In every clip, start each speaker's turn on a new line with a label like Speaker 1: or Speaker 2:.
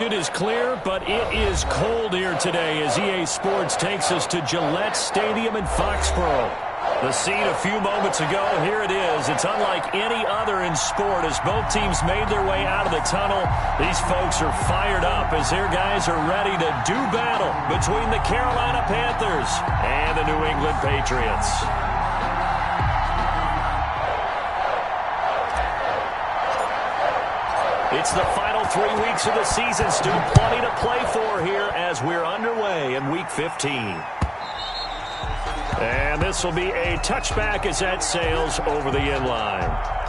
Speaker 1: It is clear, but it is cold here today as EA Sports takes us to Gillette Stadium in Foxborough. The scene a few moments ago, here it is. It's unlike any other in sport as both teams made their way out of the tunnel. These folks are fired up as their guys are ready to do battle between the Carolina Panthers and the New England Patriots. It's the final 3 weeks of the season. Still plenty to play for here as we're underway in Week 15. And this will be a touchback as that sails over the end line.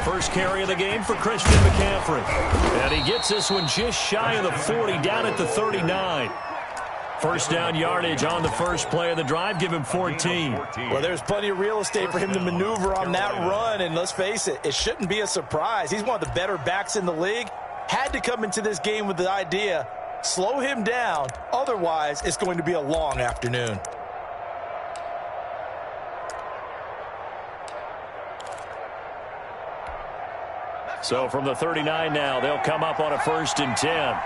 Speaker 1: First carry of the game for Christian McCaffrey. And he gets this one just shy of the 40, down at the 39. First down yardage on the first play of the drive. Give him 14.
Speaker 2: Well, there's plenty of real estate for him to maneuver on that run. And let's face it, it shouldn't be a surprise. He's one of the better backs in the league. Had to come into this game with the idea, slow him down. Otherwise, it's going to be a long afternoon.
Speaker 1: So from the 39 now, they'll come up on a 1st and 10.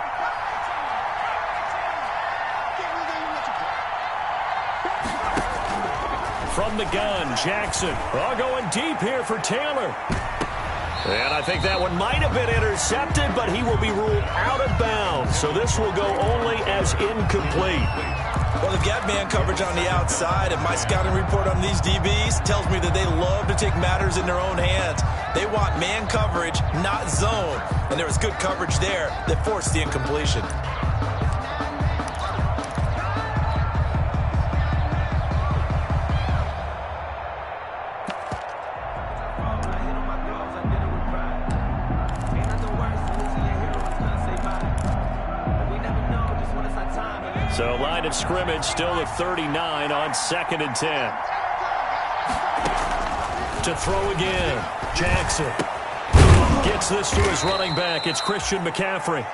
Speaker 1: From the gun, Jackson. Going deep here for Taylor. And I think that one might have been intercepted, but he will be ruled out of bounds. So this will go only as incomplete.
Speaker 2: Well, they've got man coverage on the outside, and my scouting report on these DBs tells me that they love to take matters in their own hands. They want man coverage, not zone. And there was good coverage there that forced the incompletion.
Speaker 1: So line of scrimmage still at 39 on 2nd and 10. To throw again. Jackson gets this to his running back. It's Christian McCaffrey.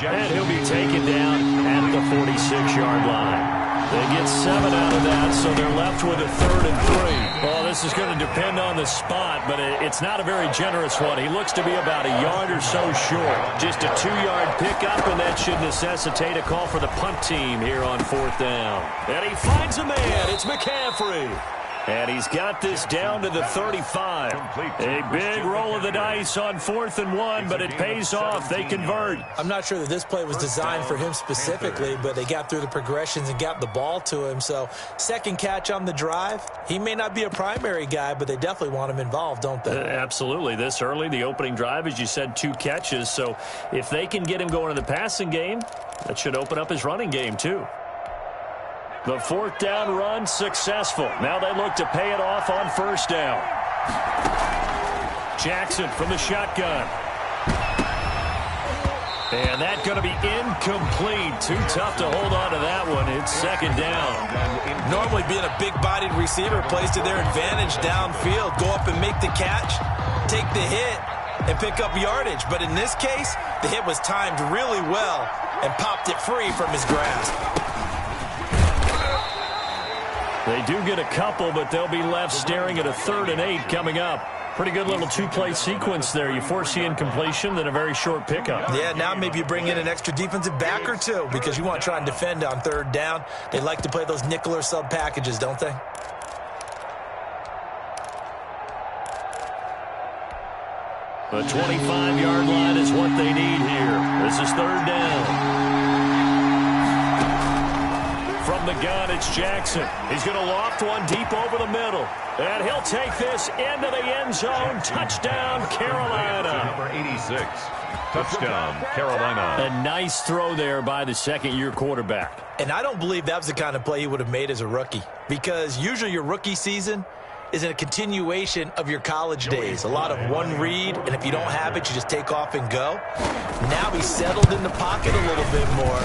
Speaker 1: And he'll be taken down at the 46-yard line. They get 7 out of that, so they're left with a 3rd and 3. Well, this is going to depend on the spot, but it's not a very generous one. He looks to be about a yard or so short. Just a 2-yard pickup, and that should necessitate a call for the punt team here on 4th down. And he finds a man. It's McCaffrey. And he's got this down to the 35. A big roll of the dice on 4th and 1, but it pays off. They convert.
Speaker 2: I'm not sure that this play was designed for him specifically, but they got through the progressions and got the ball to him. So, second catch on the drive. He may not be a primary guy, but they definitely want him involved, don't they?
Speaker 1: Absolutely. This early, the opening drive, as you said, 2 catches. So, if they can get him going in the passing game, that should open up his running game, too. The 4th down run successful. Now they look to pay it off on 1st down. Jackson from the shotgun. And that's going to be incomplete. Too tough to hold on to that one. It's 2nd down.
Speaker 2: Normally being a big-bodied receiver plays to their advantage downfield. Go up and make the catch, take the hit, and pick up yardage. But in this case, the hit was timed really well and popped it free from his grasp.
Speaker 1: They do get a couple, but they'll be left staring at a 3rd and 8 coming up. Pretty good little 2-play sequence there. You force the incompletion, then a very short pickup.
Speaker 2: Yeah, now maybe you bring in an extra defensive back or two because you want to try and defend on 3rd down. They like to play those nickel or sub packages, don't they?
Speaker 1: The 25-yard line is what they need here. This is 3rd down. From the gun, it's Jackson. He's going to loft one deep over the middle. And he'll take this into the end zone. Touchdown, Carolina.
Speaker 3: Number 86. Touchdown, Carolina.
Speaker 1: A nice throw there by the 2nd-year quarterback.
Speaker 2: And I don't believe that was the kind of play he would have made as a rookie. Because usually your rookie season is a continuation of your college days. A lot of one read, and if you don't have it, you just take off and go. Now he's settled in the pocket a little bit more.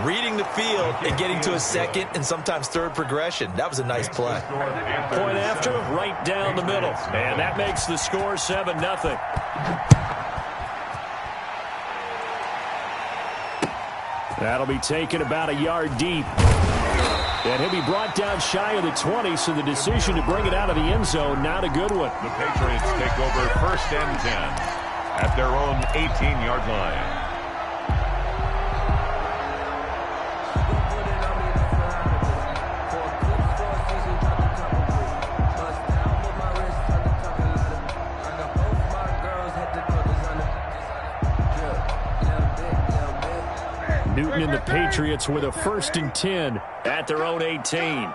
Speaker 2: reading the field and getting to a second and sometimes third progression. That was a nice play.
Speaker 1: Point after, right down the middle. And that makes the score 7-0. That'll be taken about a yard deep. And he'll be brought down shy of the 20, so the decision to bring it out of the end zone, not a good one.
Speaker 3: The Patriots take over 1st and 10 at their own 18-yard line.
Speaker 1: Newton and the Patriots with a 1st and 10 at their own 18.
Speaker 4: Quarterback,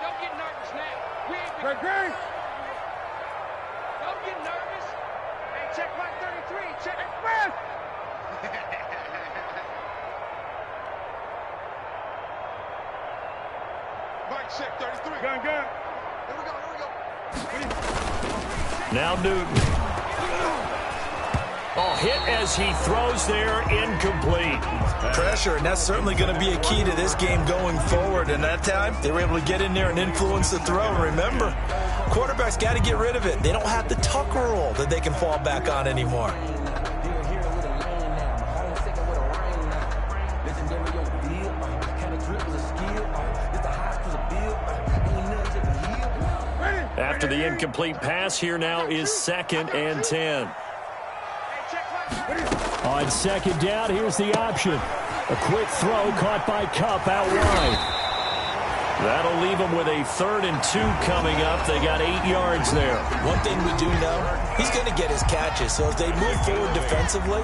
Speaker 4: don't get nervous now. We ain't been... Don't get nervous. Hey, check my 33. Check it first.
Speaker 5: Mike, check 33.
Speaker 4: Gun.
Speaker 5: Here we go.
Speaker 1: Now Newton. Oh, hit as he throws there, incomplete.
Speaker 2: Pressure, and that's certainly going to be a key to this game going forward. And that time, they were able to get in there and influence the throw. Remember, quarterbacks got to get rid of it. They don't have the Tucker rule that they can fall back on anymore.
Speaker 1: After the incomplete pass, here now is 2nd and 10. On 2nd down, here's the option. A quick throw caught by Kupp out wide. That'll leave them with a 3rd and 2 coming up. They got 8 yards there.
Speaker 2: One thing we do know, he's going to get his catches. So as they move forward defensively,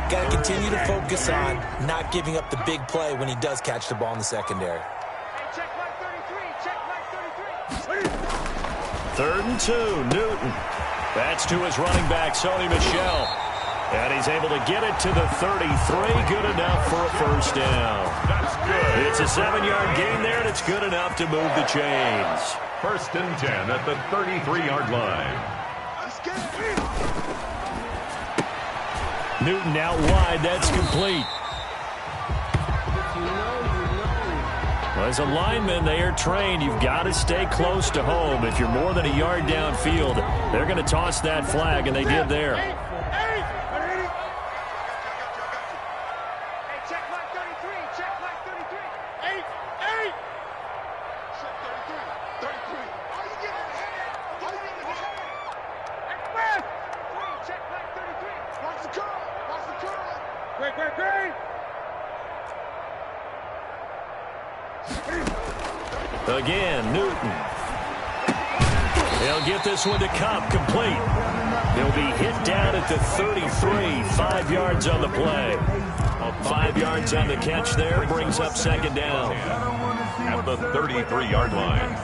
Speaker 2: got to continue to focus on not giving up the big play when he does catch the ball in the secondary.
Speaker 4: Hey, check my 33. Check my 33.
Speaker 1: 3rd and 2, Newton. That's to his running back, Sony Michel. And he's able to get it to the 33. Good enough for a 1st down.
Speaker 3: That's good.
Speaker 1: It's a 7-yard gain there, and it's good enough to move the chains.
Speaker 3: 1st and 10 at the 33-yard line.
Speaker 5: Let's get it.
Speaker 1: Newton out wide. That's complete. Well, as a lineman, they are trained. You've got to stay close to home. If you're more than a yard downfield, they're going to toss that flag, and they did there.
Speaker 4: Hey, check my 33. Check my 33. Hey.
Speaker 5: Check 33. 33. How you getting ahead?
Speaker 4: Hey, first. Check my 33.
Speaker 5: Watch the curl.
Speaker 4: Great.
Speaker 1: Again, Newton. They'll get this one to Kupp, complete. He'll be hit down at the 33, 5 yards on the play. 5 yards on the catch there, brings up 2nd down.
Speaker 3: At the 33-yard line.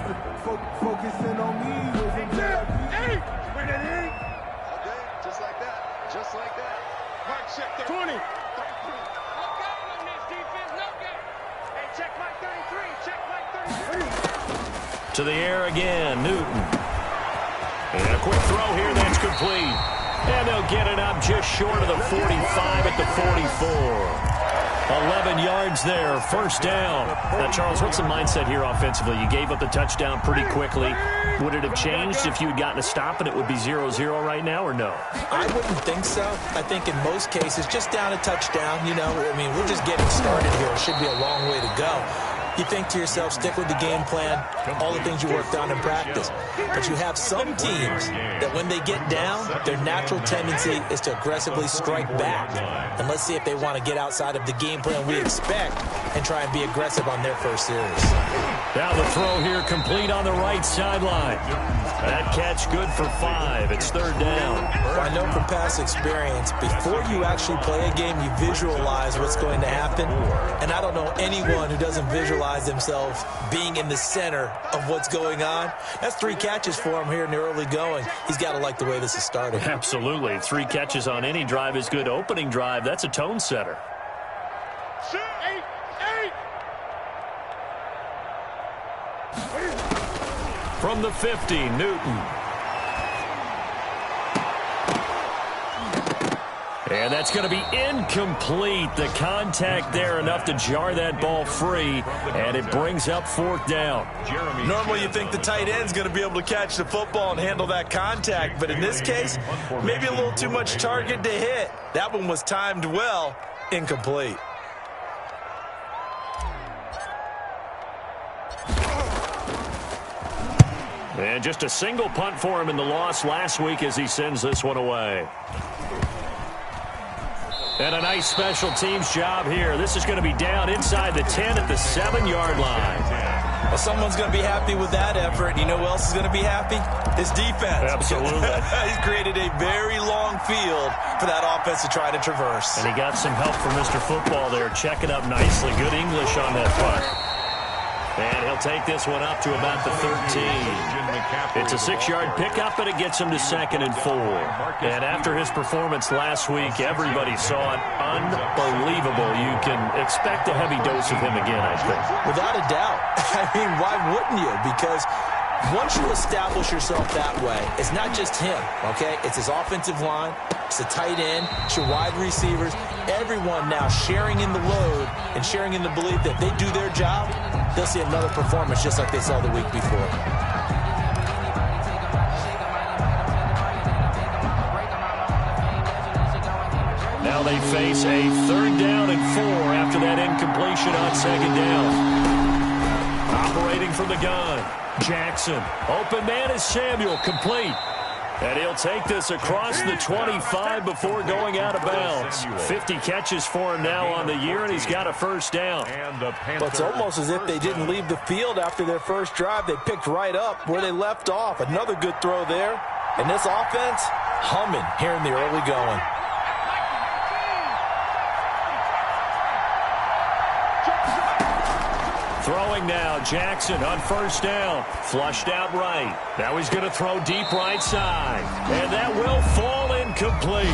Speaker 4: Hey.
Speaker 5: Okay, just like that. Mike, check
Speaker 4: 20.
Speaker 5: 33.
Speaker 4: No game on this defense. No game. Hey, check my 33. Check my 33.
Speaker 1: To the air again, Newton. And a quick throw here, that's complete. And they'll get it up just short of the 45 at the 44. 11 yards there, 1st down. Now, Charles, what's the mindset here offensively? You gave up the touchdown pretty quickly. Would it have changed if you had gotten a stop and it would be 0-0 right now, or no?
Speaker 2: I wouldn't think so. I think in most cases, just down a touchdown, we're just getting started here. It should be a long way to go. You think to yourself, stick with the game plan, all the things you worked on in practice. But you have some teams that when they get down, their natural tendency is to aggressively strike back. And let's see if they want to get outside of the game plan we expect and try and be aggressive on their first series.
Speaker 1: Now the throw here complete on the right sideline. That catch good for 5. It's 3rd down.
Speaker 2: Well, I know from past experience, before you actually play a game, you visualize what's going to happen. And I don't know anyone who doesn't visualize themselves being in the center of what's going on. That's 3 catches for him here in the early going. He's got to like the way this is starting.
Speaker 1: Absolutely. 3 catches on any drive is good. Opening drive, that's a tone setter.
Speaker 4: Eight.
Speaker 1: From the 50, Newton. And that's going to be incomplete. The contact there enough to jar that ball free, and it brings up fourth down.
Speaker 2: Normally you think the tight end's going to be able to catch the football and handle that contact, but in this case, maybe a little too much target to hit. That one was timed well, incomplete.
Speaker 1: And just a single punt for him in the loss last week as he sends this one away. And a nice special teams job here. This is going to be down inside the 10 at the 7-yard line.
Speaker 2: Well, someone's going to be happy with that effort. You know who else is going to be happy? His defense.
Speaker 1: Absolutely.
Speaker 2: He's created a very long field for that offense to try to traverse.
Speaker 1: And he got some help from Mr. Football there, checking up nicely. Good English on that punt. And he'll take this one up to about the 13. It's a 6-yard pickup, and it gets him to 2nd and 4. And after his performance last week, everybody saw it. Unbelievable. You can expect a heavy dose of him again, I think.
Speaker 2: Without a doubt. I mean, why wouldn't you? Because once you establish yourself that way, it's not just him, okay? It's his offensive line, it's the tight end, it's your wide receivers, everyone now sharing in the load and sharing in the belief that they do their job, they'll see another performance just like they saw the week before.
Speaker 1: Now they face a 3rd down and 4 after that incompletion on 2nd down. Operating from the gun, Jackson. Open man is Samuel, complete. And he'll take this across the 25 before going out of bounds. 50 catches for him now on the year, and he's got a 1st down.
Speaker 2: But it's almost as if they didn't leave the field after their first drive. They picked right up where they left off. Another good throw there. And this offense, humming here in the early going.
Speaker 1: Throwing now, Jackson on 1st down. Flushed out right. Now he's going to throw deep right side. And that will fall incomplete.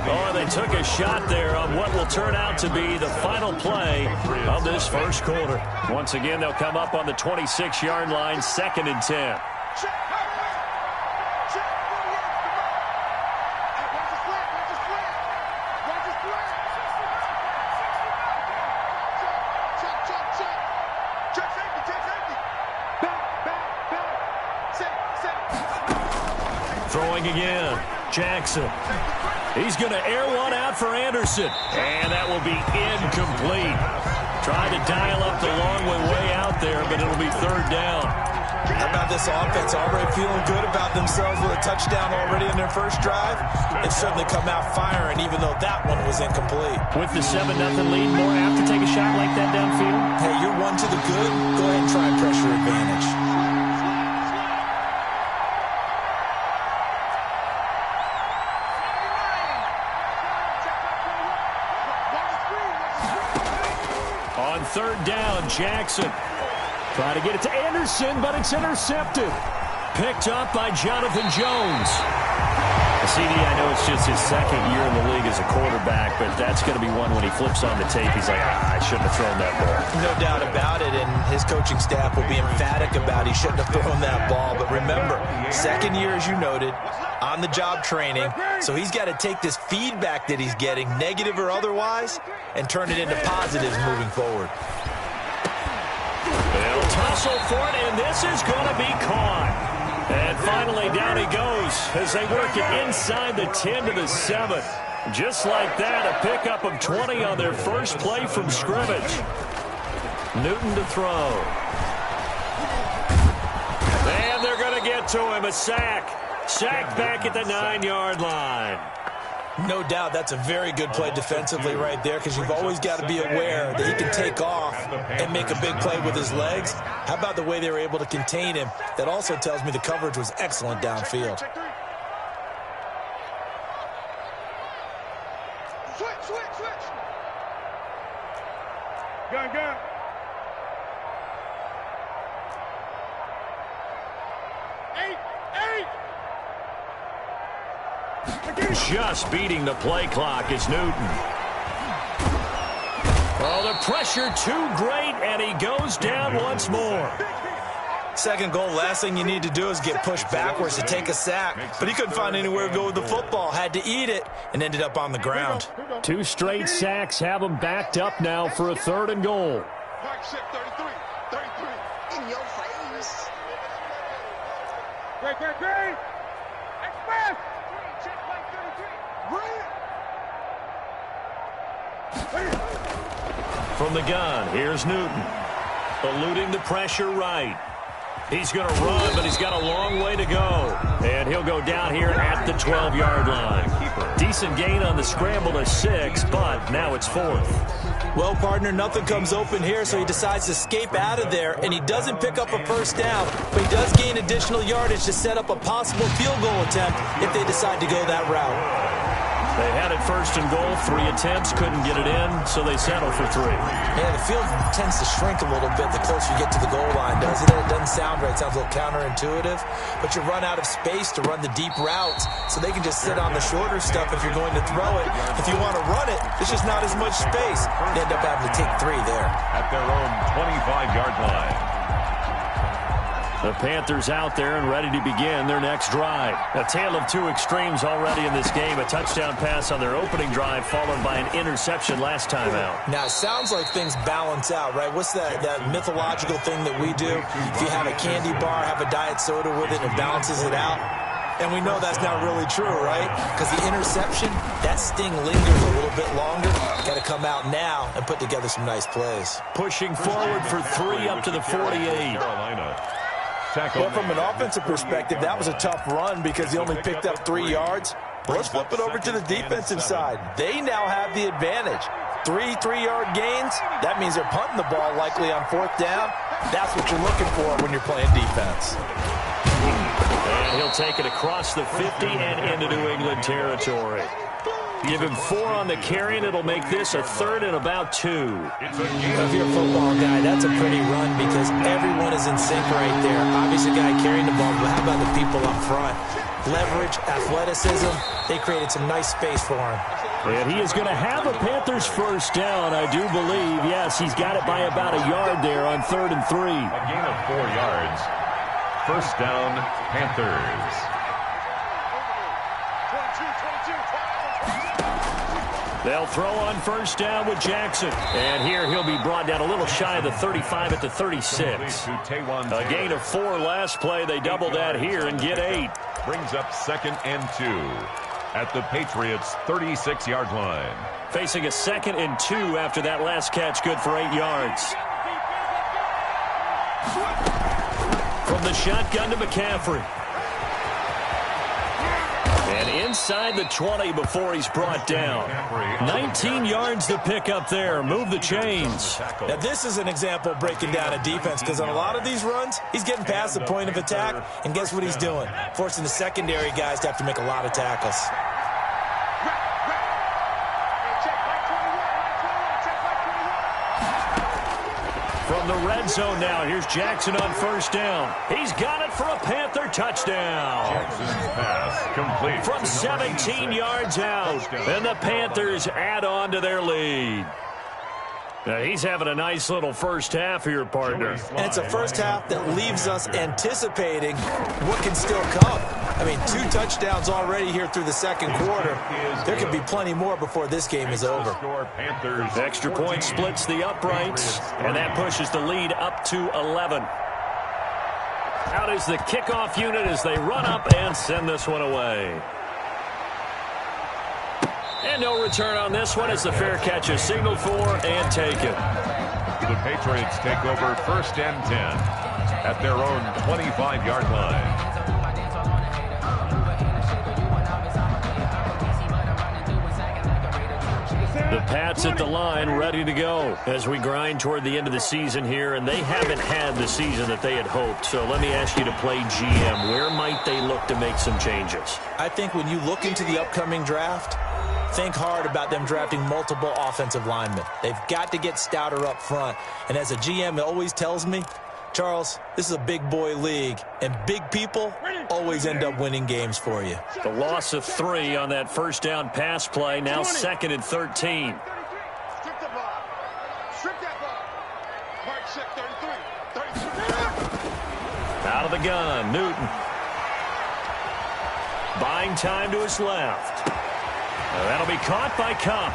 Speaker 1: Oh, they took a shot there on what will turn out to be the final play of this first quarter. Once again, they'll come up on the 26-yard line, 2nd and 10. Throwing again, Jackson. He's going to air one out for Anderson. And that will be incomplete. Trying to dial up the long way out there, but it'll be 3rd down.
Speaker 2: How about this offense already feeling good about themselves with a touchdown already in their first drive? It's certainly come out firing, even though that one was incomplete.
Speaker 1: With the 7-0 lead, more apt to take a shot like that downfield?
Speaker 2: Hey, you're one to the good. Go ahead and try and pressure advantage.
Speaker 1: On 3rd down, Jackson. Trying to get it to Anderson, but it's intercepted. Picked up by Jonathan Jones. CD, I know it's just his 2nd year in the league as a quarterback, but that's going to be one when he flips on the tape. He's like, I shouldn't have thrown that ball.
Speaker 2: No doubt about it, and his coaching staff will be emphatic about he shouldn't have thrown that ball. But remember, 2nd year, as you noted, on-the-job training, so he's got to take this feedback that he's getting, negative or otherwise, and turn it into positives moving forward.
Speaker 1: They'll tussle for it, and this is going to be caught. And finally, down he goes as they work it inside the 10 to the 7. Just like that, a pickup of 20 on their first play from scrimmage. Newton to throw. And they're going to get to him, a sack. Sacked back at the 9-yard line.
Speaker 2: No doubt that's a very good play defensively right there, because you've always got to be aware that he can take off and make a big play with his legs. How about the way they were able to contain him? That also tells me the coverage was excellent downfield.
Speaker 5: Switch. Gun. Eight.
Speaker 1: Just beating the play clock is Newton. Oh, the pressure too great, and he goes down once more.
Speaker 2: Second goal, last thing you need to do is get pushed backwards to take a sack. But he couldn't find anywhere to go with the football. Had to eat it and ended up on the ground.
Speaker 1: 2 straight sacks have him backed up now for a 3rd and goal.
Speaker 5: Mark 6, 33. 33.
Speaker 6: In your face.
Speaker 5: Great. Express.
Speaker 4: Check my 33.
Speaker 1: From the gun, here's Newton. Eluding the pressure right. He's going to run, but he's got a long way to go. And he'll go down here at the 12-yard line. Decent gain on the scramble to 6, but now it's 4th.
Speaker 2: Well, partner, nothing comes open here, so he decides to escape out of there, and he doesn't pick up a first down, but he does gain additional yardage to set up a possible field goal attempt if they decide to go that route.
Speaker 1: They had it 1st and goal, 3 attempts, couldn't get it in, so they settle for 3.
Speaker 2: Yeah, the field tends to shrink a little bit the closer you get to the goal line, doesn't it? It doesn't sound right. It sounds a little counterintuitive, but you run out of space to run the deep routes, so they can just sit on the shorter stuff if you're going to throw it. If you want to run it, there's just not as much space. They end up having to take 3 there.
Speaker 3: At their own 25-yard line.
Speaker 1: The Panthers out there and ready to begin their next drive. A tale of 2 extremes already in this game. A touchdown pass on their opening drive followed by an interception last time out.
Speaker 2: Now, it sounds like things balance out, right? What's that mythological thing that we do? If you have a candy bar, have a diet soda with it, and it balances it out. And we know that's not really true, right? Because the interception, that sting lingers a little bit longer. Got to come out now and put together some nice plays.
Speaker 1: Pushing forward for 3 up to the 48.
Speaker 2: Well, from an offensive perspective, that was a tough run because he only picked up 3 yards. But let's flip it over to the defensive side. They now have the advantage. 3 3-yard gains. That means they're punting the ball likely on 4th down. That's what you're looking for when you're playing defense.
Speaker 1: And he'll take it across the 50 and into New England territory. Give him 4 on the carry, and it'll make this a 3rd and about 2.
Speaker 2: If you're a football guy, that's a pretty run because everyone is in sync right there. Obviously, the guy carrying the ball, but how about the people up front? Leverage, athleticism, they created some nice space for him.
Speaker 1: And he is going to have a Panthers first down, I do believe. Yes, he's got it by about a yard there on 3rd and 3.
Speaker 3: A gain of 4 yards. First down, Panthers.
Speaker 1: They'll throw on first down with Jackson. And here he'll be brought down a little shy of the 35 at the 36. A gain of 4 last play. They double that here and get 8.
Speaker 3: Brings up 2nd and 2 at the Patriots' 36-yard line.
Speaker 1: Facing a 2nd and 2 after that last catch, good for 8 yards. From the shotgun to McCaffrey. And inside the 20 before he's brought down. 19 yards to pick up there. Move the chains.
Speaker 2: Now, this is an example of breaking down a defense because on a lot of these runs, he's getting past the point of attack, and guess what he's doing? Forcing the secondary guys to have to make a lot of tackles.
Speaker 1: From the red zone now, here's Jackson on first down. He's got it for a Panther touchdown.
Speaker 3: Jackson's pass complete.
Speaker 1: From 17 yards out, and the Panthers add on to their lead. Now, he's having a nice little first half here, partner.
Speaker 2: And it's a first half that leaves us anticipating what can still come. I mean, 2 touchdowns already here through the second quarter. There could be plenty more before this game is over.
Speaker 3: Panthers.
Speaker 1: Extra point splits the uprights, and that pushes the lead up to 11. Out is the kickoff unit as they run up and send this one away. And no return on this one as the fair catch is signaled for and taken.
Speaker 3: The Patriots take over 1st and 10 at their own 25-yard line.
Speaker 1: The Pats at the line ready to go as we grind toward the end of the season here, and they haven't had the season that they had hoped. So let me ask you to play GM. Where might they look to make some changes?
Speaker 2: I think when you look into the upcoming draft, think hard about them drafting multiple offensive linemen. They've got to get stouter up front. And as a GM, it always tells me, Charles, this is a big boy league, and big people always end up winning games for you.
Speaker 1: The loss of 3 on that first down pass play, now 2nd and 13.
Speaker 5: Strip the ball. Strip that ball. Mark 6, 33. 33.
Speaker 1: the gun, Newton. Buying time to his left. That'll be caught by Cup.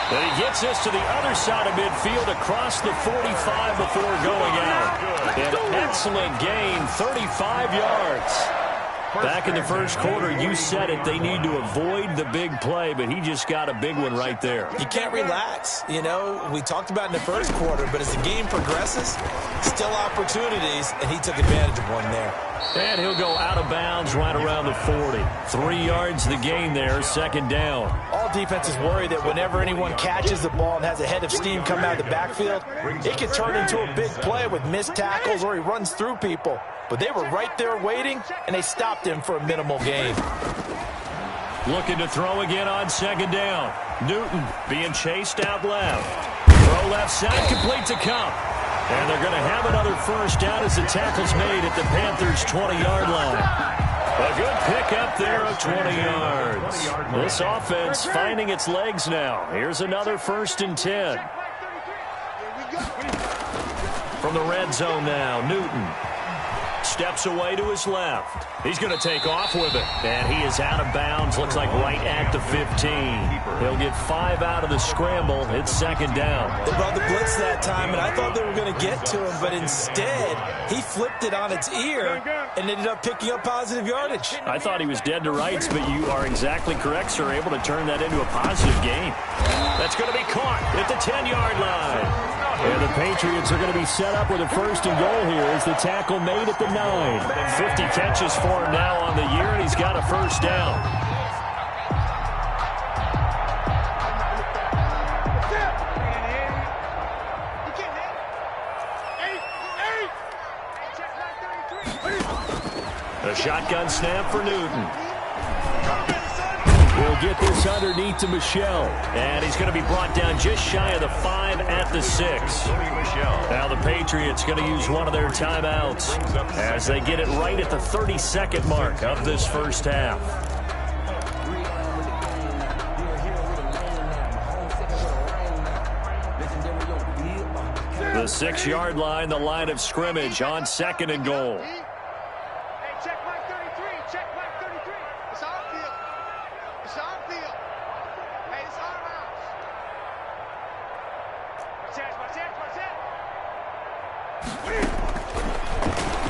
Speaker 1: But he gets this to the other side of midfield across the 45 before going out. An excellent gain, 35 yards. Back in the first quarter, you said it, they need to avoid the big play, but he just got a big one right there.
Speaker 2: You can't relax. You know, we talked about in the first quarter, but as the game progresses, still opportunities, and he took advantage of one there.
Speaker 1: And he'll go out of bounds right around the 40. 3 yards the gain there, second down.
Speaker 2: All defenses worry that whenever anyone catches the ball and has a head of steam come out of the backfield, it can turn into a big play with missed tackles or he runs through people. But they were right there waiting, and they stopped him for a minimal gain.
Speaker 1: Looking to throw again on second down. Newton being chased out left. Throw left side, complete to Cup. And they're going to have another first down as the tackle's made at the Panthers' 20-yard line. A good pickup there of 20 yards. This offense finding its legs now. Here's another 1st and 10. From the red zone now, Newton steps away to his left. He's going to take off with it. And he is out of bounds. Looks like right at the 15. He'll get 5 out of the scramble. It's second down.
Speaker 2: They brought the blitz that time, and I thought they were going to get to him, but instead, he flipped it on its ear and ended up picking up positive yardage.
Speaker 1: I thought he was dead to rights, but you are exactly correct, sir. Able to turn that into a positive gain. That's going to be caught at the 10-yard line. And the Patriots are going to be set up with a 1st and goal here as the tackle made at the 9. 50 catches for him now on the year, and he's got a first down. A shotgun snap for Newton. We'll get this underneath to Michelle. And he's going to be brought down just shy of the 5 at the 6. Now the Patriots going to use one of their timeouts as they get it right at the 32nd mark of this first half. The 6-yard line, the line of scrimmage on 2nd and goal.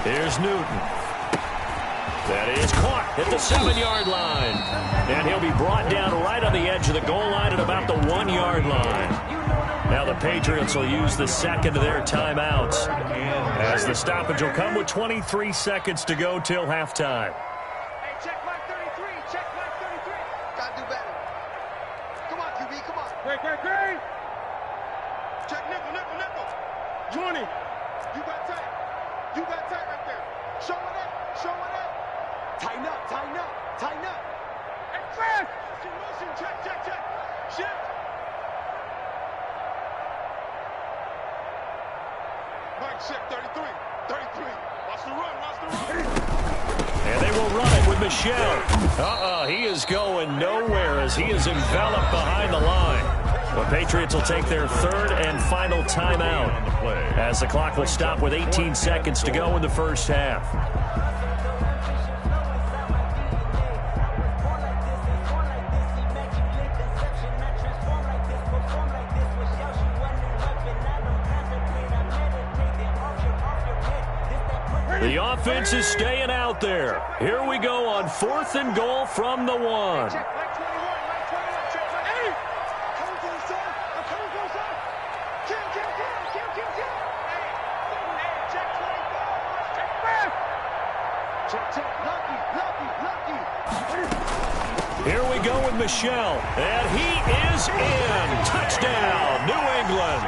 Speaker 1: Here's Newton. That is caught at the 7-yard line. And he'll be brought down right on the edge of the goal line at about the 1-yard line. Now the Patriots will use the second of their timeouts as the stoppage will come with 23 seconds to go till halftime.
Speaker 4: Hey, check my 33. Check my 33.
Speaker 5: Gotta do better. Come on, QB, come on.
Speaker 4: Great.
Speaker 5: Check nickel.
Speaker 4: 20.
Speaker 5: You got tight. You got tight right there. Show it up. Tighten up.
Speaker 4: Hey, fast.
Speaker 5: Motion, check. Shift. Mike, check 33. Watch the run.
Speaker 1: And they will run it with Michelle. He is going nowhere as he is enveloped behind the line. The Patriots will take their 3rd and final timeout as the clock will stop with 18 seconds to go in the first half. The offense is staying out there. Here we go on 4th and goal from the 1.
Speaker 4: Check my 21. Check my 8. Coming to the side. I'm coming to the side. Kill. Hey, check 24. Check fast. Check. Lucky.
Speaker 1: Here we go with Michelle. And he is in. Touchdown, New England.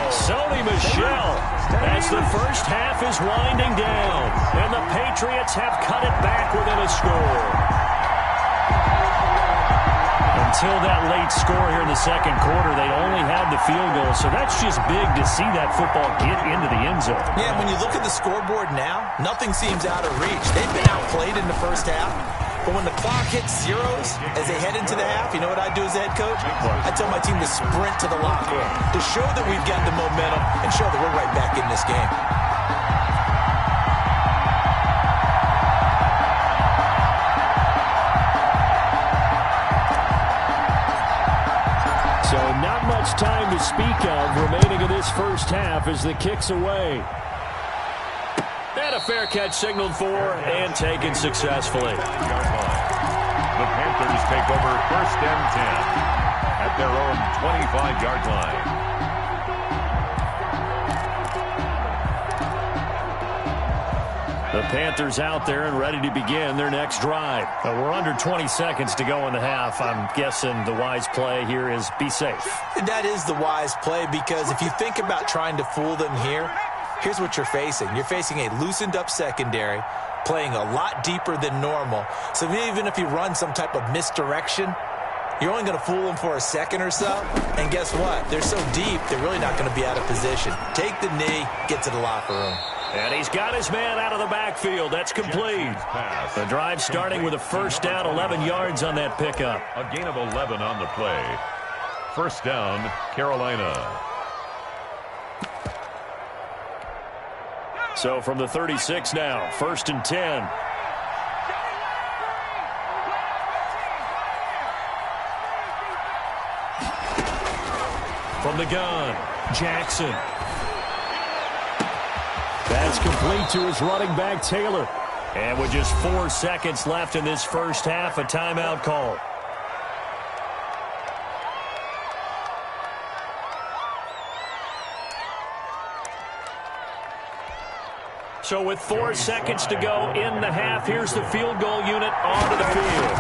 Speaker 1: Sony Michelle as the first half is winding down. And the Patriots have cut it back within a score. Until that late score here in the second quarter, they only had the field goal. So that's just big to see that football get into the end zone.
Speaker 2: Yeah, when you look at the scoreboard now, nothing seems out of reach. They've been outplayed in the first half. But when the clock hits zeros as they head into the half, you know what I do as the head coach? I tell my team to sprint to the locker room to show that we've got the momentum and show that we're right back in this game.
Speaker 1: to speak of remaining in this first half as the kick's away. And a fair catch signaled for and taken successfully.
Speaker 3: The Panthers take over 1st and 10 at their own 25-yard line.
Speaker 1: The Panthers out there and ready to begin their next drive. We're under 20 seconds to go in the half. I'm guessing the wise play here is be safe.
Speaker 2: That is the wise play, because if you think about trying to fool them here, here's what you're facing. You're facing a loosened up secondary, playing a lot deeper than normal. So even if you run some type of misdirection, you're only going to fool them for a second or so. And guess what? They're so deep, they're really not going to be out of position. Take the knee, get to the locker room.
Speaker 1: And he's got his man out of the backfield. That's complete. The drive starting with a first down, 11 yards on that pickup.
Speaker 3: A gain of 11 on the play. First down, Carolina.
Speaker 1: So from the 36 now, 1st and 10. From the gun, Jackson. That's complete to his running back, Taylor. And with just 4 seconds left in this first half, a timeout call. So with 4 seconds to go in the half, here's the field goal unit onto the field.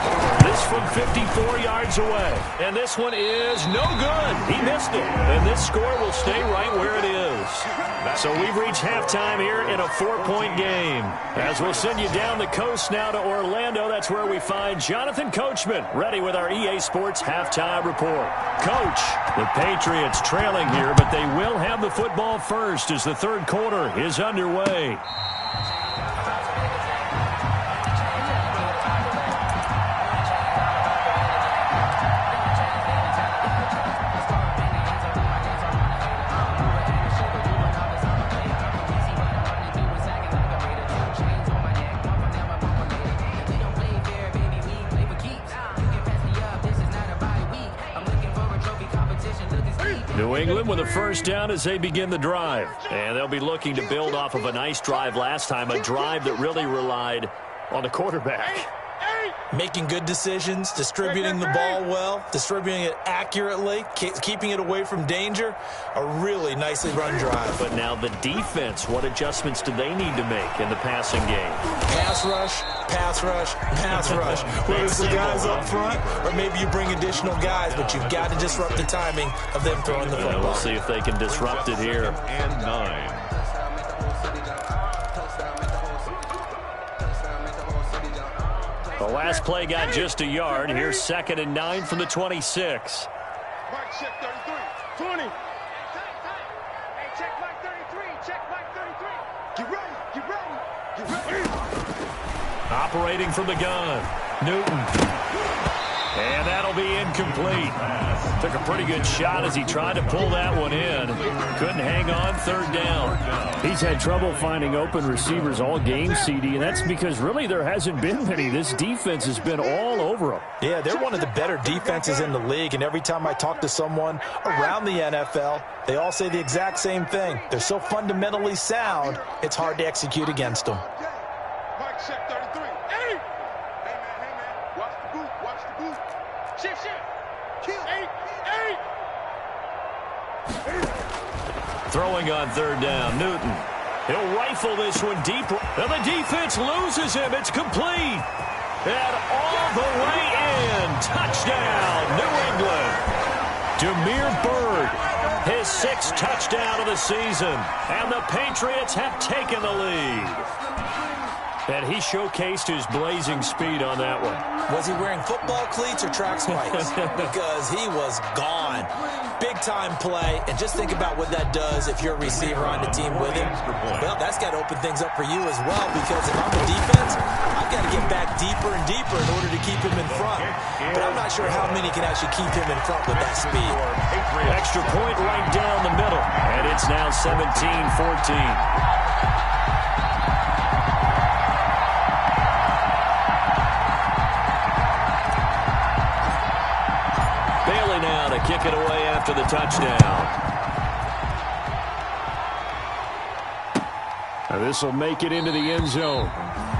Speaker 1: This from 54 yards away. And this one is no good. He missed it. And this score will stay right where it is. So we've reached halftime here in a 4-point game. As we'll send you down the coast now to Orlando, that's where we find Jonathan Coachman, ready with our EA Sports halftime report. Coach, the Patriots trailing here, but they will have the football first as the third quarter is underway. New England with a first down as they begin the drive. And they'll be looking to build off of a nice drive last time, a drive that really relied on the quarterback.
Speaker 2: Making good decisions, distributing the ball well, distributing it accurately, keeping it away from danger. A really nicely run drive.
Speaker 1: But now the defense, what adjustments do they need to make in the passing game?
Speaker 2: Pass rush, pass rush, pass rush. Whether it's the guys up front or maybe you bring additional guys, but you've got to disrupt the timing of them throwing the football.
Speaker 1: We'll see if they can disrupt it here.
Speaker 3: And 9.
Speaker 1: The last play got just a yard. Here's 2nd and 9 from the 26.
Speaker 4: Mike, check 33. 20. Hey, check Mike 33. Check Mike 33. Get ready. Get ready. Get ready.
Speaker 1: Operating from the gun, Newton. And that'll be incomplete. Took a pretty good shot as he tried to pull that one in. Couldn't hang on, 3rd down. He's had trouble finding open receivers all game, CD, and that's because really there hasn't been many. This defense has been all over him.
Speaker 2: Yeah, they're one of the better defenses in the league, and every time I talk to someone around the NFL, they all say the exact same thing. They're so fundamentally sound, it's hard to execute against them.
Speaker 4: Mike, check 33. Hey! Hey, man. Watch the boot. Watch the boot. Shift. Kill. 8.
Speaker 1: Throwing on 3rd down, Newton. He'll rifle this one deep. And the defense loses him. It's complete. And all the way in. Touchdown, New England. Damiere Byrd, his 6th touchdown of the season. And the Patriots have taken the lead. And he showcased his blazing speed on that one.
Speaker 2: Was he wearing football cleats or track spikes? Because he was gone. Big-time play, and just think about what that does if you're a receiver on the team with him. Well, that's got to open things up for you as well, because if I'm the defense, I've got to get back deeper and deeper in order to keep him in front. But I'm not sure how many can actually keep him in front with that speed.
Speaker 1: Extra point right down the middle, and it's now 17-14. kick it away after the touchdown. This will make it into the end zone.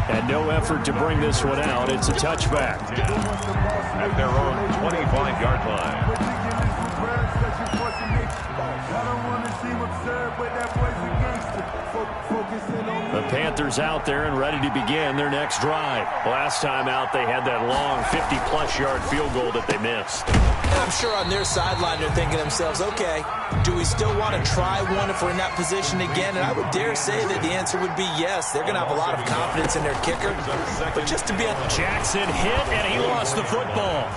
Speaker 1: And no effort to bring this one out. It's a touchback.
Speaker 3: At their own 25-yard line.
Speaker 1: The Panthers out there and ready to begin their next drive. Last time out, they had that long 50-plus yard field goal that they missed.
Speaker 2: And I'm sure on their sideline they're thinking to themselves, okay, do we still want to try one if we're in that position again? And I would dare say that the answer would be yes. They're going to have a lot of confidence in their kicker. But just to be a
Speaker 1: Jackson hit, and he lost the football.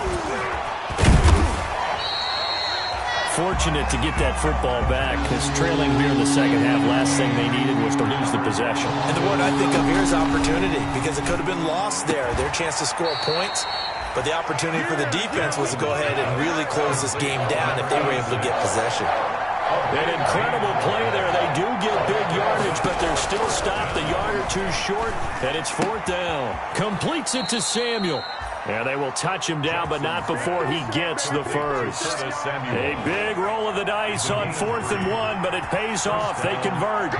Speaker 1: Fortunate to get that football back, because trailing here in the second half, last thing they needed was to lose the possession.
Speaker 2: And the word I think of here is opportunity, because it could have been lost there. Their chance to score points, but the opportunity for the defense was to go ahead and really close this game down if they were able to get possession.
Speaker 1: An incredible play there. They do get big yardage, but they're still stopped a yard or two short, and it's fourth down. Completes it to Samuel. And they will touch him down, but not before he gets the first. A big roll of the dice on 4th and 1, but it pays off. They convert.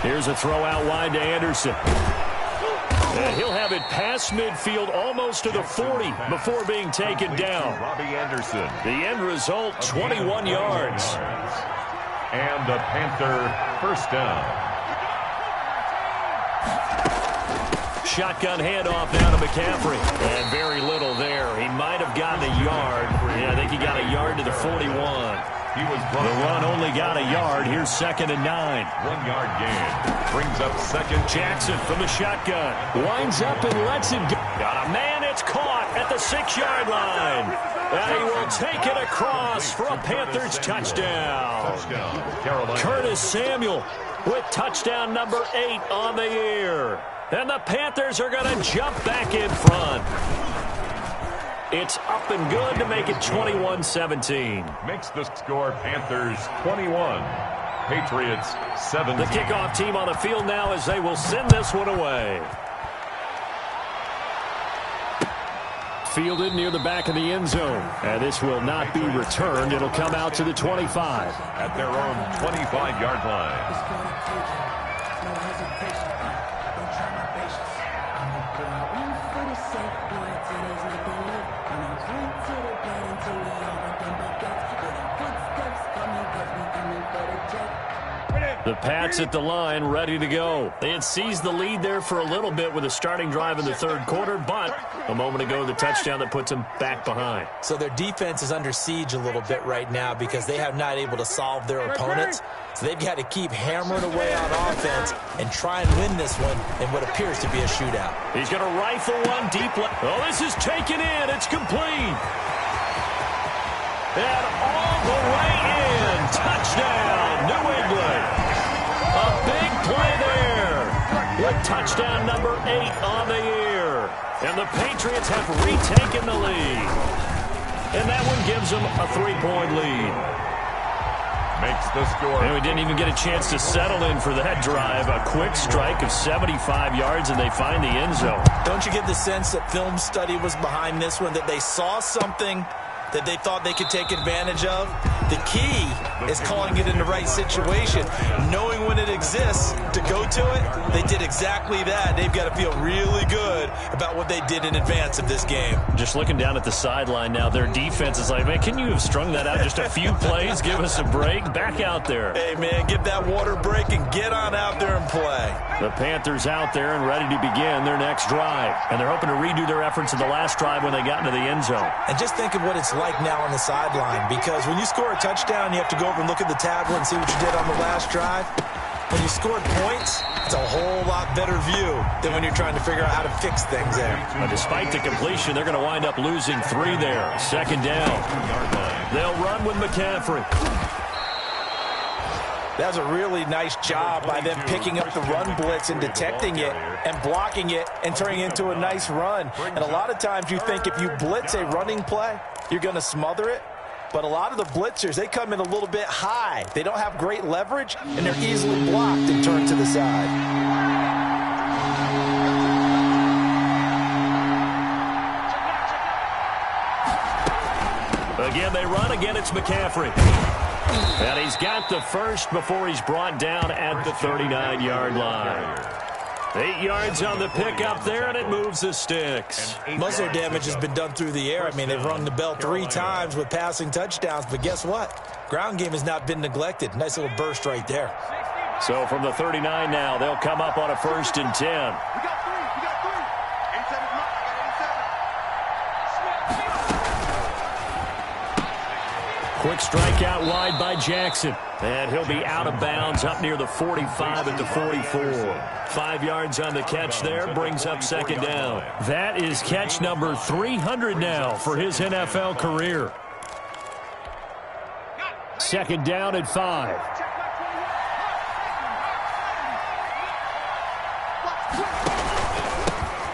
Speaker 1: Here's a throw out wide to Anderson. And he'll have it past midfield almost to the 40 before being taken down.
Speaker 3: Robbie Anderson.
Speaker 1: The end result, 21 yards.
Speaker 3: And the Panther first down.
Speaker 1: Shotgun handoff now to McCaffrey. And very little there. He might have gotten a yard. Yeah, I think he got a yard to the 41. The run only got a yard. Here's 2nd and 9.
Speaker 3: 1 yard gain. Brings up second.
Speaker 1: Jackson from the shotgun. Winds up and lets it go. Got a man. It's caught at the 6-yard line. And he will take it across for a Panthers touchdown.
Speaker 3: Carolina.
Speaker 1: Curtis Samuel with touchdown number 8 on the year. And the Panthers are going to jump back in front. It's up and good to make it 21-17.
Speaker 3: Makes the score Panthers 21. Patriots 17.
Speaker 1: The kickoff team on the field now as they will send this one away. Fielded near the back of the end zone. And this will not be returned. It'll come out to the 25.
Speaker 3: At their own 25-yard line.
Speaker 1: The Pats at the line, ready to go. They had seized the lead there for a little bit with a starting drive in the third quarter, but a moment ago, the touchdown that puts them back behind.
Speaker 2: So their defense is under siege a little bit right now because they have not able to solve their opponents. So they've got to keep hammering away on offense and try and win this one in what appears to be a shootout.
Speaker 1: He's going to rifle one deep left. Oh, this is taken in. It's complete. And all the way in. Touchdown, New England. A big play there with touchdown number 8 on the year. And the Patriots have retaken the lead. And that one gives them a 3-point lead.
Speaker 3: Makes the score.
Speaker 1: And we didn't even get a chance to settle in for that drive. A quick strike of 75 yards, and they find the end zone.
Speaker 2: Don't you get the sense that film study was behind this one, that they saw something that they thought they could take advantage of? The key is calling it in the right situation, knowing when it exists to go to it. They did exactly that. They've got to feel really good about what they did in advance of this game.
Speaker 1: Just looking down at the sideline now, their defense is like, man, can you have strung that out just a few plays? Give us a break. Back out there.
Speaker 2: Hey, man, give that water break and get on out there and play.
Speaker 1: The Panthers out there and ready to begin their next drive. And they're hoping to redo their efforts in the last drive when they got into the end zone.
Speaker 2: And just think of what it's like now on the sideline, because when you score a touchdown, you have to go over and look at the tablet and see what you did on the last drive. When you scored points, it's a whole lot better view than when you're trying to figure out how to fix things there.
Speaker 1: But despite the completion, they're going to wind up losing 3 there. 2nd down. They'll run with McCaffrey.
Speaker 2: That was a really nice job by them picking up the run blitz and detecting it and blocking it and turning it into a nice run. And a lot of times you think if you blitz a running play, you're going to smother it. But a lot of the blitzers, they come in a little bit high. They don't have great leverage, and they're easily blocked and turned to the side.
Speaker 1: And they run again. It's McCaffrey. And he's got the first before he's brought down at the 39-yard line. 8 yards on the pickup there, and it moves the sticks.
Speaker 2: Most of their damage has been done through the air. I mean, they've rung the bell 3 times with passing touchdowns, but guess what? Ground game has not been neglected. Nice little burst right there.
Speaker 1: So from the 39 now, they'll come up on a 1st and 10.
Speaker 5: We got 3. 87 is mine. I got 87.
Speaker 1: Quick strike out wide by Jackson. And he'll be out of bounds up near the 45 at the 44. 5 yards on the catch there, brings up 2nd down. That is catch number 300 now for his NFL career. 2nd down at 5.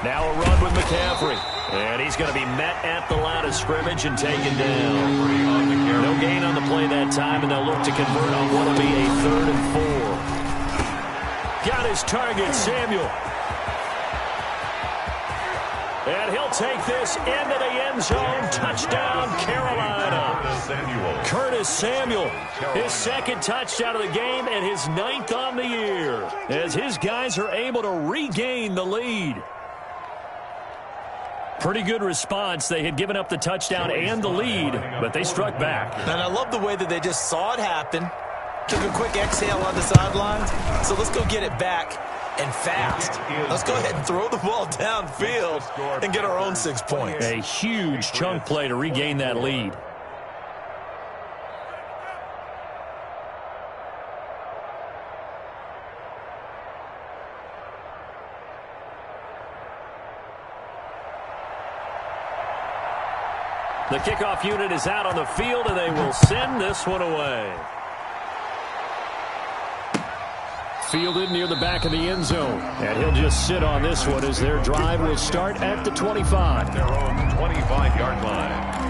Speaker 1: Now a run with McCaffrey. And he's going to be met at the line of scrimmage and taken down. No gain on the play that time, and they'll look to convert on what will be a 3rd and 4. Got his target, Samuel. And he'll take this into the end zone. Touchdown, Carolina. Curtis Samuel, his 2nd touchdown of the game and his 9th on the year, as his guys are able to regain the lead. Pretty good response. They had given up the touchdown and the lead, but they struck back.
Speaker 2: And I love the way that they just saw it happen, took a quick exhale on the sidelines. So let's go get it back and fast. Let's go ahead and throw the ball downfield and get our own 6 points.
Speaker 1: A huge chunk play to regain that lead. The kickoff unit is out on the field, and they will send this one away. Fielded near the back of the end zone. And he'll just sit on this one as their drive will start at the 25.
Speaker 3: Their own 25-yard line.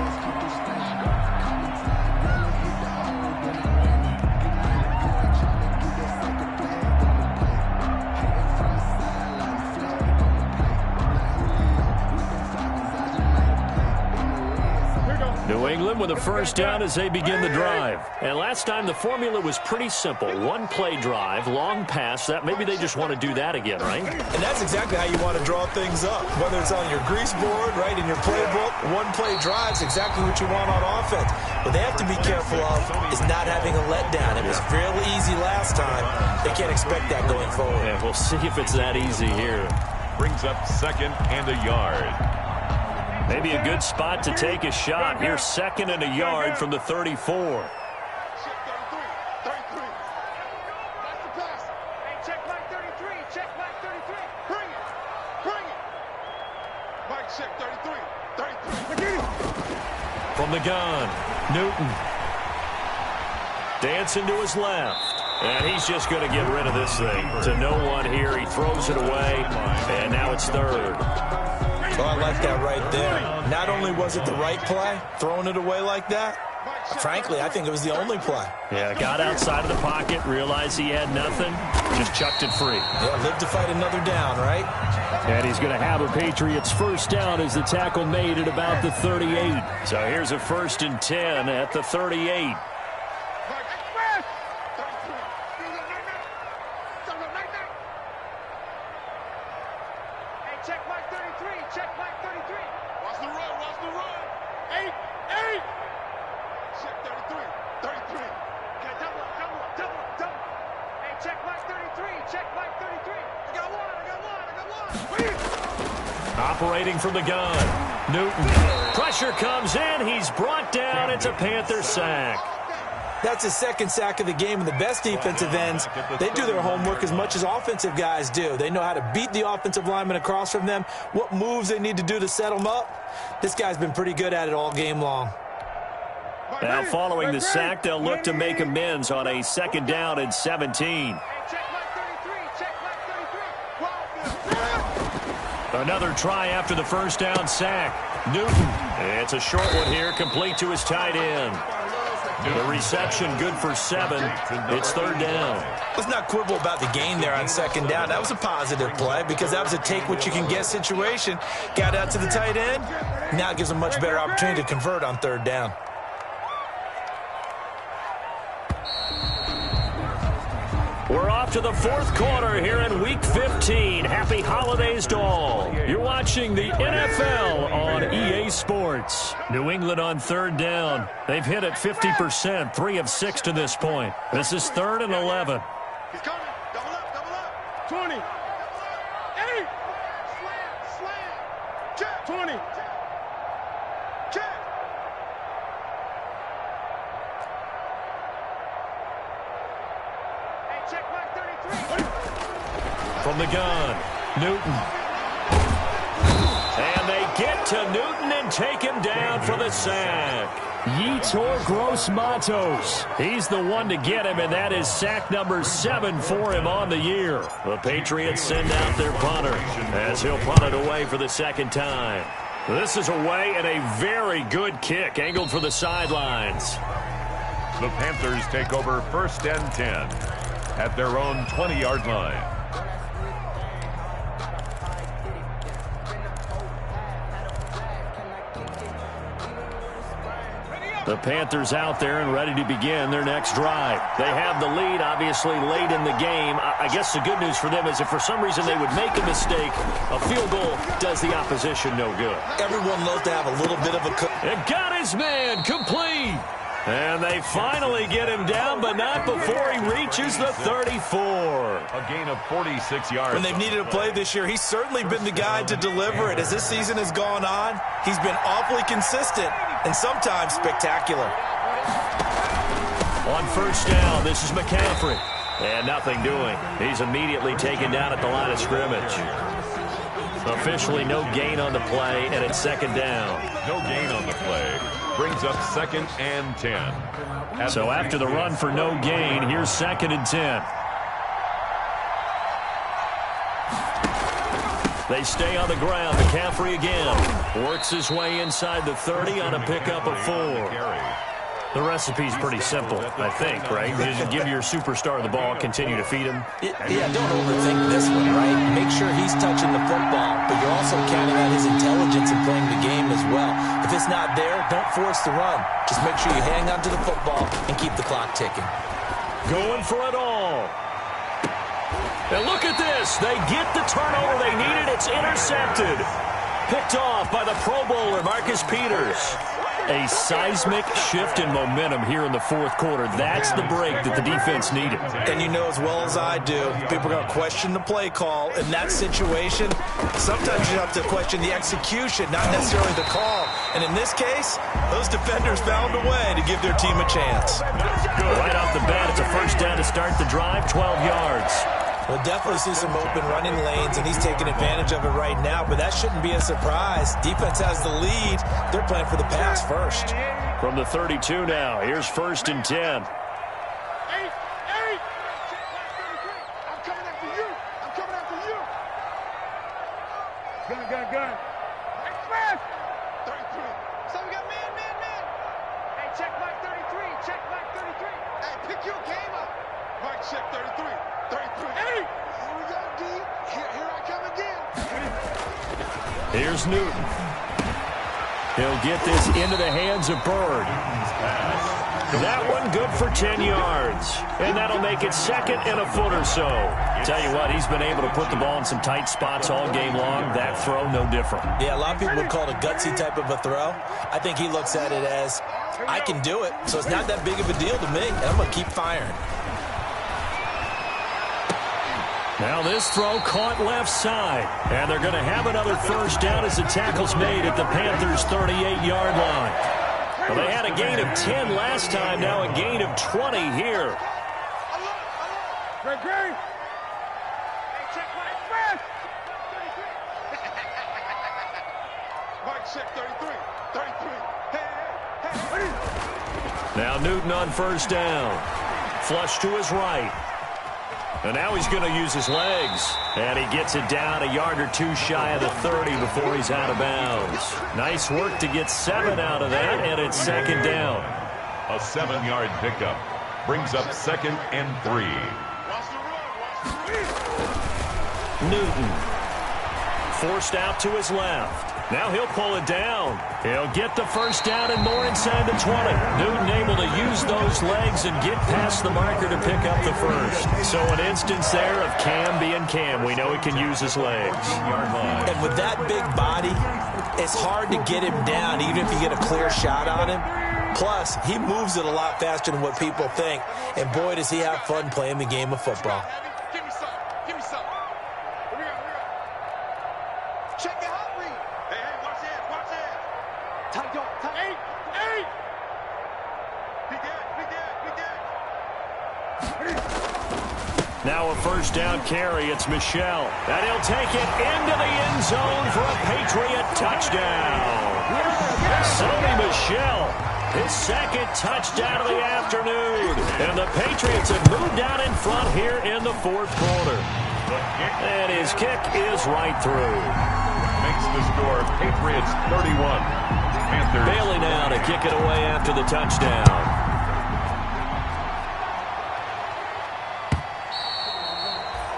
Speaker 1: New England with a 1st down as they begin the drive. And last time the formula was pretty simple. 1-play drive, long pass. That maybe they just want to do that again, right?
Speaker 2: And that's exactly how you want to draw things up. Whether it's on your grease board, right, in your playbook, 1-play drive's exactly what you want on offense. What they have to be careful of is not having a letdown. It was fairly easy last time. They can't expect that going forward.
Speaker 1: Yeah, we'll see if it's that easy here.
Speaker 3: Brings up 2nd and a yard.
Speaker 1: Maybe a good spot to take a shot. Here's 2nd and a yard from the 34.
Speaker 5: Check 33. 33. That's the pass. Hey, check Mike 33. Check Mike 33. Bring it. Bring it. Mike, check 33. 33.
Speaker 1: From the gun, Newton. Dancing to his left. And he's just going to get rid of this thing. To no one here. He throws it away. And now it's 3rd.
Speaker 2: Oh, I like that right there. Not only was it the right play, throwing it away like that, frankly, I think it was the only play.
Speaker 1: Yeah, got outside of the pocket, realized he had nothing, just chucked it free.
Speaker 2: Yeah, live to fight another down, right?
Speaker 1: And he's going to have a Patriots 1st down as the tackle made at about the 38. So here's a 1st and 10 at the 38.
Speaker 5: Check Mike 33. Check Mike 33. Watch the run. Watch the run. 8. Check 33. 33. Okay, double up. Hey, check Mike 33. Check Mike 33. I got one.
Speaker 1: Operating from the gun. Newton. Pressure comes in. He's brought down. It's a Panther sack.
Speaker 2: That's his 2nd sack of the game, and the best defensive ends, they do their homework as much as offensive guys do. They know how to beat the offensive lineman across from them, what moves they need to do to set them up. This guy's been pretty good at it all game long.
Speaker 1: Now following the sack, they'll look to make amends on a 2nd down and 17. Another try after the 1st down sack. Newton. It's a short one here, complete to his tight end. The reception good for 7. It's 3rd down.
Speaker 2: Let's not quibble about the gain there on 2nd down. That was a positive play because that was a take-what-you-can-get situation. Got out to the tight end. Now it gives them much better opportunity to convert on 3rd down.
Speaker 1: off to the fourth quarter here in Week 15. Happy holidays to all. You're watching the NFL on EA Sports. New England on third down. They've hit it 50%, 3 of 6 to this point. This is 3rd and 11.
Speaker 5: He's coming. Double up.
Speaker 4: 20. 8.
Speaker 5: Slam. Check.
Speaker 4: 20.
Speaker 5: Check. Hey, check mark 33.
Speaker 1: From the gun, Newton. And they get to Newton and take him down for the sack. Yetur Gross-Matos. He's the one to get him, and that is sack number 7 for him on the year. The Patriots send out their punter as he'll punt it away for the second time. This is away and a very good kick angled for the sidelines.
Speaker 3: The Panthers take over 1st and 10 at their own 20-yard line.
Speaker 1: The Panthers out there and ready to begin their next drive. They have the lead, obviously, late in the game. I guess the good news for them is if for some reason they would make a mistake, a field goal does the opposition no good.
Speaker 2: Everyone loves to have a little bit of a...
Speaker 1: It got his man complete. And they finally get him down, but not before he reaches the 34.
Speaker 3: A gain of 46 yards.
Speaker 2: When they've needed a play this year, he's certainly been the guy to deliver it. As this season has gone on, he's been awfully consistent and sometimes spectacular.
Speaker 1: On first down, this is McCaffrey. And nothing doing. He's immediately taken down at the line of scrimmage. Officially no gain on the play, and it's second down.
Speaker 3: No gain on the play. Brings up 2nd and 10.
Speaker 1: So after the run for no gain, here's 2nd and 10. They stay on the ground. McCaffrey again. Works his way inside the 30 on a pickup of 4. The recipe's pretty simple, I think, right? You just give your superstar the ball, continue to feed him.
Speaker 2: Yeah, don't overthink this one, right? Make sure he's touching the football, but you're also counting on his intelligence in playing the game as well. If it's not there, don't force the run. Just make sure you hang on to the football and keep the clock ticking.
Speaker 1: Going for it all. And look at this. They get the turnover they needed. It's intercepted. Picked off by the Pro Bowler, Marcus Peters. A seismic shift in momentum here in the fourth quarter. That's the break that the defense needed.
Speaker 2: And you know as well as I do, people are going to question the play call. In that situation, sometimes you have to question the execution, not necessarily the call. And in this case, those defenders found a way to give their team a chance.
Speaker 1: Right off the bat, it's a first down to start the drive, 12 yards.
Speaker 2: We'll definitely see some open running lanes, and he's taking advantage of it right now, but that shouldn't be a surprise. Defense has the lead. They're playing for the pass first.
Speaker 1: From the 32 now, here's 1st and 10.
Speaker 5: 8. I'm coming after you. Gun. Hey, Smith. 33. Some got man. Hey, check mark 33. Hey, pick your game up. Mike, check 33. 33. Hey. Here we go, D. Here I come again.
Speaker 1: Here's Newton. He'll get this into the hands of Bird. That one good for 10 yards. And that'll make it 2nd and a foot or so. Tell you what, he's been able to put the ball in some tight spots all game long. That throw, no different.
Speaker 2: Yeah, a lot of people would call it a gutsy type of a throw. I think he looks at it as, I can do it, so it's not that big of a deal to me, and I'm going to keep firing.
Speaker 1: Now this throw caught left side. And they're going to have another first down as the tackle's made at the Panthers' 38-yard line. Well, they had a gain of 10 last time, now a gain of 20 here.
Speaker 5: Great. Hey, check Mike Smith. Mike, check 33. Hey.
Speaker 1: Now Newton on first down. Flush to his right. And now he's going to use his legs. And he gets it down a yard or two shy of the 30 before he's out of bounds. Nice work to get 7 out of that, and it's 2nd down.
Speaker 3: A 7-yard pickup brings up 2nd and 3.
Speaker 1: Newton forced out to his left. Now he'll pull it down. He'll get the first down and more inside the 20. Newton able to use those legs and get past the marker to pick up the first. So an instance there of Cam being Cam. We know he can use his legs.
Speaker 2: And with that big body, it's hard to get him down even if you get a clear shot on him. Plus, he moves it a lot faster than what people think. And boy, does he have fun playing the game of football.
Speaker 5: Give me some. Give me some. Here we go. Check the hot read. Hey, watch this. Watch this. Tight dog. Tight. Eight. Be dead.
Speaker 1: Now a first down carry. It's Michel. And he'll take it into the end zone for a Patriot touchdown. Sony Michel. His second touchdown of the afternoon. And the Patriots have moved out in front here in the fourth quarter. And his kick is right through.
Speaker 3: Makes the score Patriots 31. Panthers.
Speaker 1: Bailey now to kick it away after the touchdown.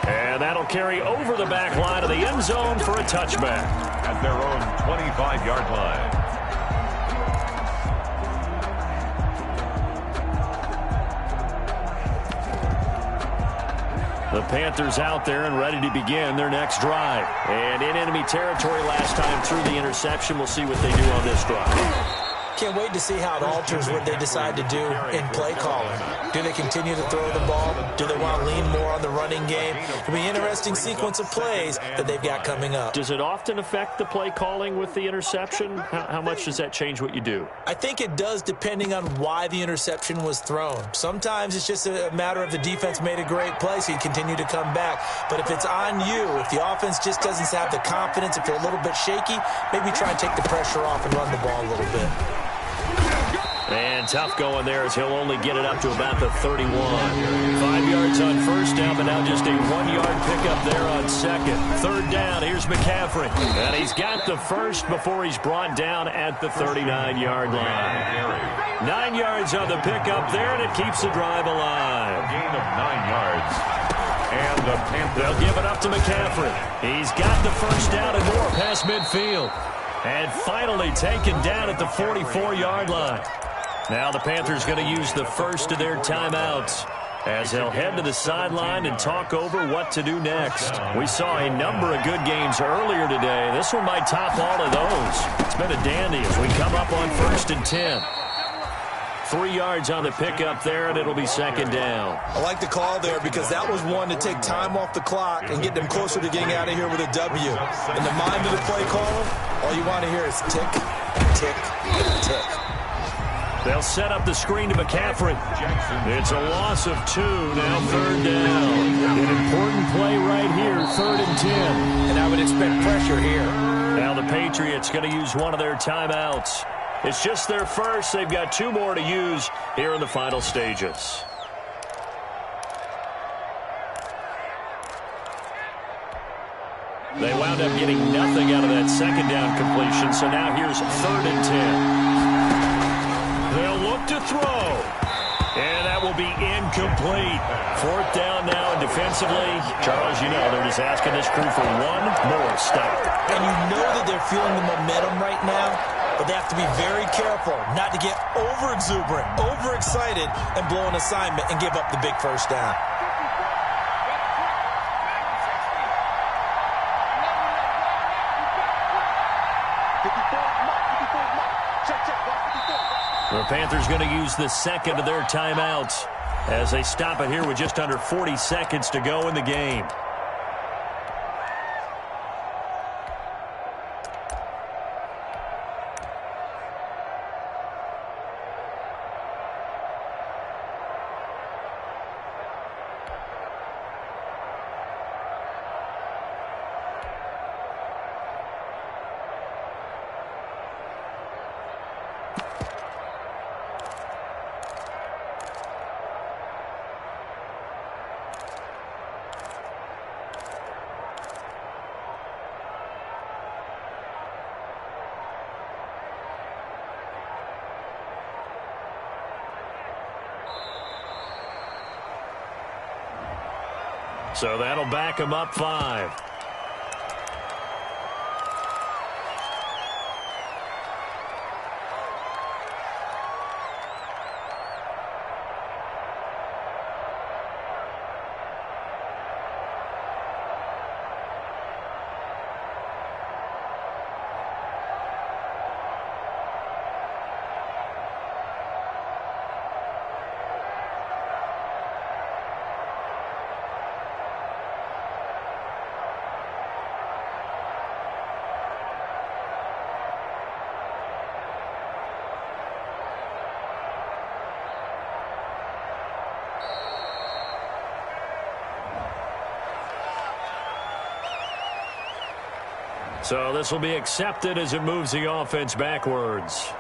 Speaker 1: And that'll carry over the back line of the end zone for a touchback.
Speaker 3: At their own 25-yard line.
Speaker 1: The Panthers out there and ready to begin their next drive. And in enemy territory last time through the interception. We'll see what they do on this drive.
Speaker 2: Can't wait to see how it alters what they decide to do in play calling. Do they continue to throw the ball? Do they want to lean more on the running game? It'll be an interesting sequence of plays that they've got coming up.
Speaker 1: Does it often affect the play calling with the interception? How much does that change what you do?
Speaker 2: I think it does depending on why the interception was thrown. Sometimes it's just a matter of the defense made a great play, so you continue to come back. But if it's on you, if the offense just doesn't have the confidence, if they're a little bit shaky, maybe try and take the pressure off and run the ball a little bit.
Speaker 1: And tough going there as he'll only get it up to about the 31. 5 yards on first down, but now just a 1-yard pickup there on second. Third down, here's McCaffrey. And he's got the first before he's brought down at the 39-yard line. 9 yards on the pickup there, and it keeps the drive alive.
Speaker 3: Gain of 9 yards. And the Panthers.
Speaker 1: They'll give it up to McCaffrey. He's got the first down and more past midfield. And finally taken down at the 44-yard line. Now the Panthers going to use the first of their timeouts as they'll head to the sideline and talk over what to do next. We saw a number of good games earlier today. This one might top all of those. It's been a dandy as we come up on 1st and 10. 3 yards on the pickup there, and it'll be second down.
Speaker 2: I like the call there because that was one to take time off the clock and get them closer to getting out of here with a W. In the mind of the play caller, all you want to hear is tick, tick, tick.
Speaker 1: They'll set up the screen to McCaffrey. It's a loss of 2, now third down. An important play right here, 3rd and 10.
Speaker 2: And I would expect pressure here.
Speaker 1: Now the Patriots going to use one of their timeouts. It's just their first. They've got 2 more to use here in the final stages. They wound up getting nothing out of that second down completion, so now here's 3rd and 10. They'll look to throw. And that will be incomplete. 4th down now, and defensively, Charles, you know, they're just asking this crew for one more stop.
Speaker 2: And you know that they're feeling the momentum right now, but they have to be very careful not to get over-exuberant, over-excited, and blow an assignment and give up the big first down.
Speaker 1: The Panthers going to use the second of their timeouts as they stop it here with just under 40 seconds to go in the game. So that'll back them up 5. So this will be accepted as it moves the offense backwards.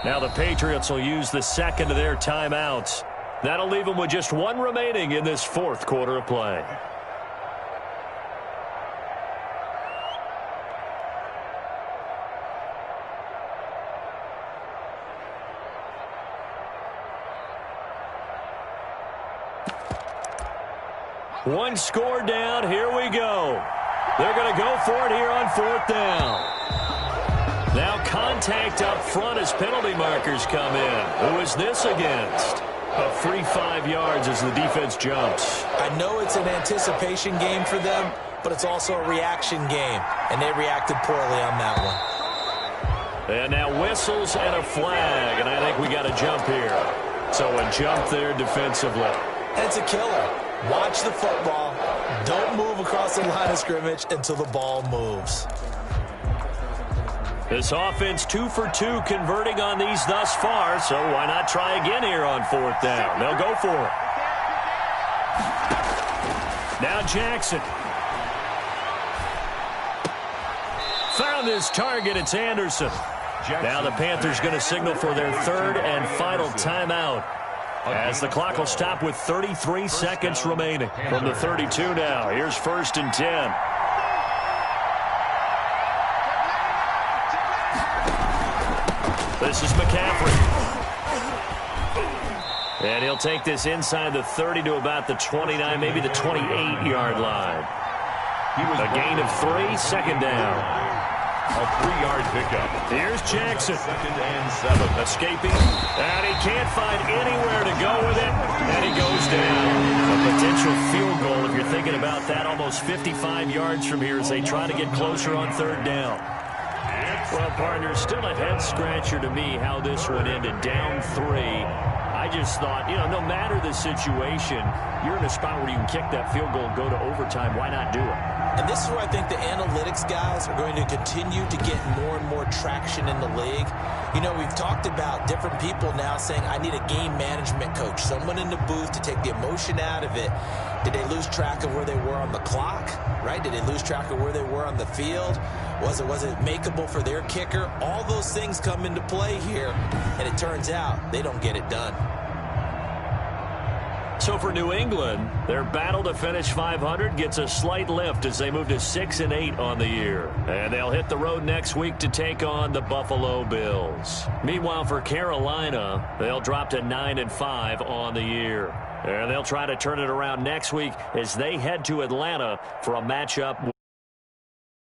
Speaker 1: Now the Patriots will use the second of their timeouts. That'll leave them with just one remaining in this fourth quarter of play. One score down. Here we go. They're going to go for it here on fourth down. Now contact up front as penalty markers come in. Who is this against? A free 5 yards as the defense jumps.
Speaker 2: I know it's an anticipation game for them, but it's also a reaction game, and they reacted poorly on that one.
Speaker 1: And now whistles and a flag, and I think we got a jump here. So a jump there defensively.
Speaker 2: And it's a killer. Watch the football. Don't move across the line of scrimmage until the ball moves.
Speaker 1: This offense 2 for 2 converting on these thus far, so why not try again here on fourth down? They'll go for it. Now Jackson. Found his target. It's Anderson. Now the Panthers going to signal for their third and final timeout. As the clock will stop with 33 seconds remaining. From the 32 now, here's 1st and 10. This is McCaffrey. And he'll take this inside the 30 to about the 29, maybe the 28-yard line. A gain of 3, 2nd down.
Speaker 3: A 3-yard pickup.
Speaker 1: Here's Jackson.
Speaker 3: 2nd and 7.
Speaker 1: Escaping. And he can't find anywhere to go with it. And he goes down. A potential field goal, if you're thinking about that, almost 55 yards from here as they try to get closer on 3rd down. Well, partner, still a head-scratcher to me how this one ended. Down 3. I just thought, no matter the situation, you're in a spot where you can kick that field goal and go to overtime. Why not do it?
Speaker 2: And this is where I think the analytics guys are going to continue to get more and more traction in the league. We've talked about different people now saying, I need a game management coach, someone in the booth to take the emotion out of it. Did they lose track of where they were on the clock, right? Did they lose track of where they were on the field? Was it makeable for their kicker? All those things come into play here, and it turns out they don't get it done.
Speaker 1: So for New England, their battle to finish 500 gets a slight lift as they move to 6-8 on the year. And they'll hit the road next week to take on the Buffalo Bills. Meanwhile, for Carolina, they'll drop to 9-5 on the year. And they'll try to turn it around next week as they head to Atlanta for a matchup